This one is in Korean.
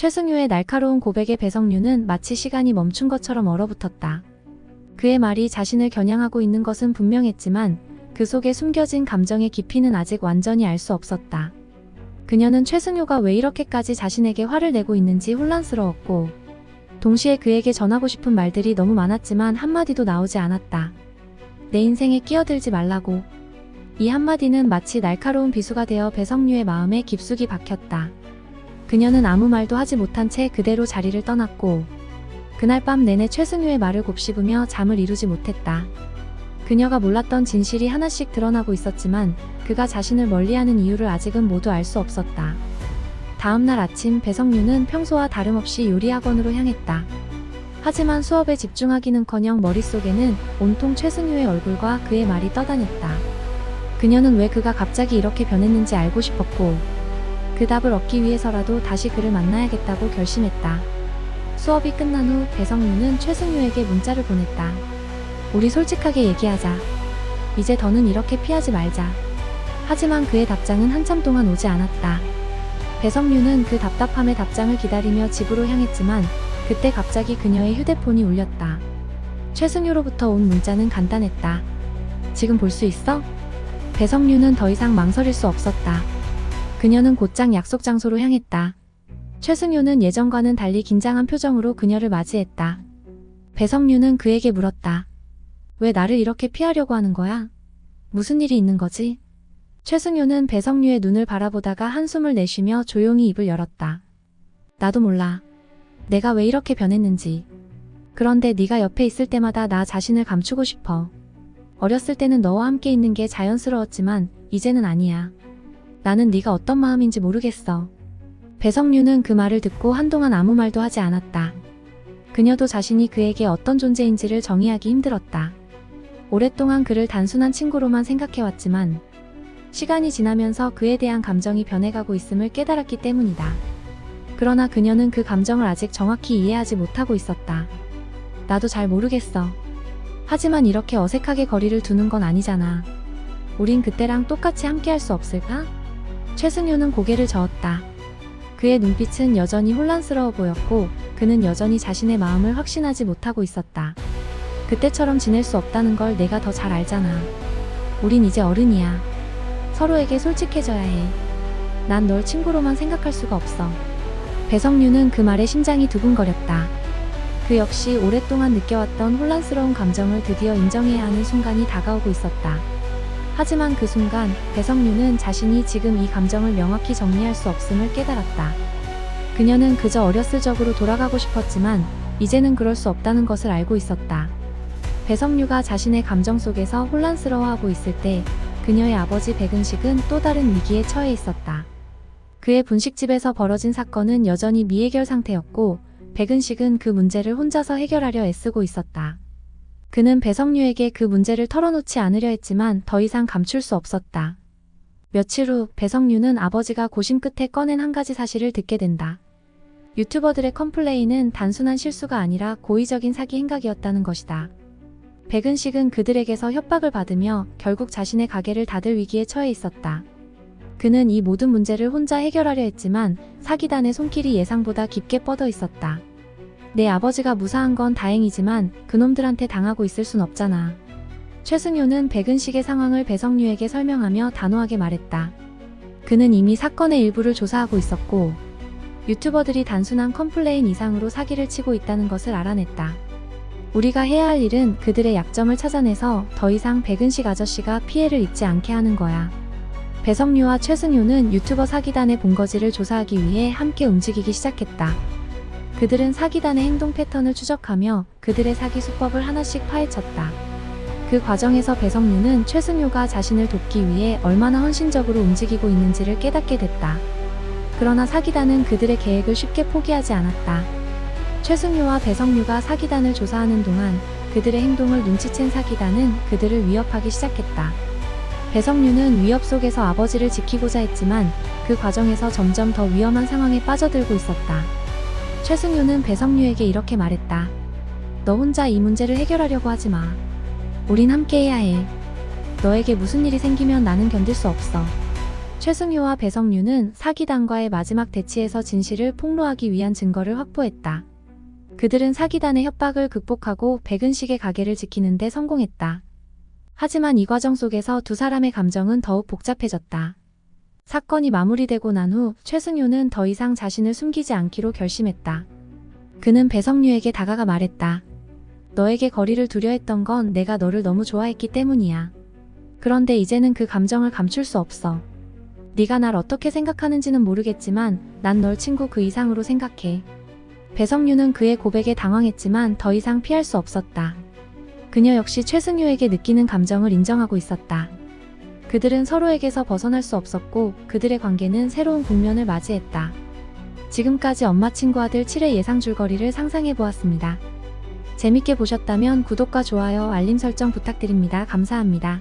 최승효의 날카로운 고백에 배성류는 마치 시간이 멈춘 것처럼 얼어붙었다. 그의 말이 자신을 겨냥하고 있는 것은 분명했지만 그 속에 숨겨진 감정의 깊이는 아직 완전히 알 수 없었다. 그녀는 최승효가 왜 이렇게까지 자신에게 화를 내고 있는지 혼란스러웠고, 동시에 그에게 전하고 싶은 말들이 너무 많았지만 한마디도 나오지 않았다. 내 인생에 끼어들지 말라고. 이 한마디는 마치 날카로운 비수가 되어 배성류의 마음에 깊숙이 박혔다. 그녀는 아무 말도 하지 못한 채 그대로 자리를 떠났고, 그날 밤 내내 최승효의 말을 곱씹으며 잠을 이루지 못했다. 그녀가 몰랐던 진실이 하나씩 드러나고 있었지만 그가 자신을 멀리하는 이유를 아직은 모두 알 수 없었다. 다음날 아침 배성류는 평소와 다름없이 요리학원으로 향했다. 하지만 수업에 집중하기는커녕 머릿속에는 온통 최승효의 얼굴과 그의 말이 떠다녔다. 그녀는 왜 그가 갑자기 이렇게 변했는지 알고 싶었고, 그 답을 얻기 위해서라도 다시 그를 만나야겠다고 결심했다. 수업이 끝난 후 배성류는 최승효에게 문자를 보냈다. 우리 솔직하게 얘기하자. 이제 더는 이렇게 피하지 말자. 하지만 그의 답장은 한참 동안 오지 않았다. 배성류는 그 답답함의 답장을 기다리며 집으로 향했지만 그때 갑자기 그녀의 휴대폰이 울렸다. 최승효로부터 온 문자는 간단했다. 지금 볼 수 있어? 배성류는 더 이상 망설일 수 없었다. 그녀는 곧장 약속 장소로 향했다. 최승효는 예전과는 달리 긴장한 표정으로 그녀를 맞이했다. 배성류는 그에게 물었다. 왜 나를 이렇게 피하려고 하는 거야? 무슨 일이 있는 거지? 최승효는 배성류의 눈을 바라보다가 한숨을 내쉬며 조용히 입을 열었다. 나도 몰라. 내가 왜 이렇게 변했는지. 그런데 네가 옆에 있을 때마다 나 자신을 감추고 싶어. 어렸을 때는 너와 함께 있는 게 자연스러웠지만 이제는 아니야. 나는 네가 어떤 마음인지 모르겠어. 배성류는 그 말을 듣고 한동안 아무 말도 하지 않았다. 그녀도 자신이 그에게 어떤 존재인지를 정의하기 힘들었다. 오랫동안 그를 단순한 친구로만 생각해왔지만 시간이 지나면서 그에 대한 감정이 변해가고 있음을 깨달았기 때문이다. 그러나 그녀는 그 감정을 아직 정확히 이해하지 못하고 있었다. 나도 잘 모르겠어. 하지만 이렇게 어색하게 거리를 두는 건 아니잖아. 우린 그때랑 똑같이 함께할 수 없을까? 최승효는 고개를 저었다. 그의 눈빛은 여전히 혼란스러워 보였고 그는 여전히 자신의 마음을 확신하지 못하고 있었다. 그때처럼 지낼 수 없다는 걸 내가 더 잘 알잖아. 우린 이제 어른이야. 서로에게 솔직해져야 해. 난 널 친구로만 생각할 수가 없어. 배성류는 그 말에 심장이 두근거렸다. 그 역시 오랫동안 느껴왔던 혼란스러운 감정을 드디어 인정해야 하는 순간이 다가오고 있었다. 하지만 그 순간 배성류는 자신이 지금 이 감정을 명확히 정리할 수 없음을 깨달았다. 그녀는 그저 어렸을 적으로 돌아가고 싶었지만 이제는 그럴 수 없다는 것을 알고 있었다. 배성류가 자신의 감정 속에서 혼란스러워하고 있을 때 그녀의 아버지 백은식은 또 다른 위기에 처해 있었다. 그의 분식집에서 벌어진 사건은 여전히 미해결 상태였고 백은식은 그 문제를 혼자서 해결하려 애쓰고 있었다. 그는 배성류에게 그 문제를 털어놓지 않으려 했지만 더 이상 감출 수 없었다. 며칠 후 배성류는 아버지가 고심 끝에 꺼낸 한 가지 사실을 듣게 된다. 유튜버들의 컴플레인은 단순한 실수가 아니라 고의적인 사기 행각이었다는 것이다. 백은식은 그들에게서 협박을 받으며 결국 자신의 가게를 닫을 위기에 처해 있었다. 그는 이 모든 문제를 혼자 해결하려 했지만 사기단의 손길이 예상보다 깊게 뻗어 있었다. 내 아버지가 무사한 건 다행이지만 그놈들한테 당하고 있을 순 없잖아. 최승효는 백은식의 상황을 배성류에게 설명하며 단호하게 말했다. 그는 이미 사건의 일부를 조사하고 있었고 유튜버들이 단순한 컴플레인 이상으로 사기를 치고 있다는 것을 알아냈다. 우리가 해야 할 일은 그들의 약점을 찾아내서 더 이상 백은식 아저씨가 피해를 입지 않게 하는 거야. 배성류와 최승효는 유튜버 사기단의 본거지를 조사하기 위해 함께 움직이기 시작했다. 그들은 사기단의 행동 패턴을 추적하며 그들의 사기 수법을 하나씩 파헤쳤다. 그 과정에서 배성류는 최승효가 자신을 돕기 위해 얼마나 헌신적으로 움직이고 있는지를 깨닫게 됐다. 그러나 사기단은 그들의 계획을 쉽게 포기하지 않았다. 최승효와 배성류가 사기단을 조사하는 동안 그들의 행동을 눈치챈 사기단은 그들을 위협하기 시작했다. 배성류는 위협 속에서 아버지를 지키고자 했지만 그 과정에서 점점 더 위험한 상황에 빠져들고 있었다. 최승효는 배성류에게 이렇게 말했다. 너 혼자 이 문제를 해결하려고 하지 마. 우린 함께 해야 해. 너에게 무슨 일이 생기면 나는 견딜 수 없어. 최승효와 배성류는 사기단과의 마지막 대치에서 진실을 폭로하기 위한 증거를 확보했다. 그들은 사기단의 협박을 극복하고 백은식의 가게를 지키는 데 성공했다. 하지만 이 과정 속에서 두 사람의 감정은 더욱 복잡해졌다. 사건이 마무리되고 난 후 최승효는 더 이상 자신을 숨기지 않기로 결심했다. 그는 배성류에게 다가가 말했다. 너에게 거리를 두려 했던 건 내가 너를 너무 좋아했기 때문이야. 그런데 이제는 그 감정을 감출 수 없어. 네가 날 어떻게 생각하는지는 모르겠지만 난 널 친구 그 이상으로 생각해. 배성류는 그의 고백에 당황했지만 더 이상 피할 수 없었다. 그녀 역시 최승효에게 느끼는 감정을 인정하고 있었다. 그들은 서로에게서 벗어날 수 없었고 그들의 관계는 새로운 국면을 맞이했다. 지금까지 엄마 친구 아들 7회 예상 줄거리를 상상해보았습니다. 재밌게 보셨다면 구독과 좋아요, 알림 설정 부탁드립니다. 감사합니다.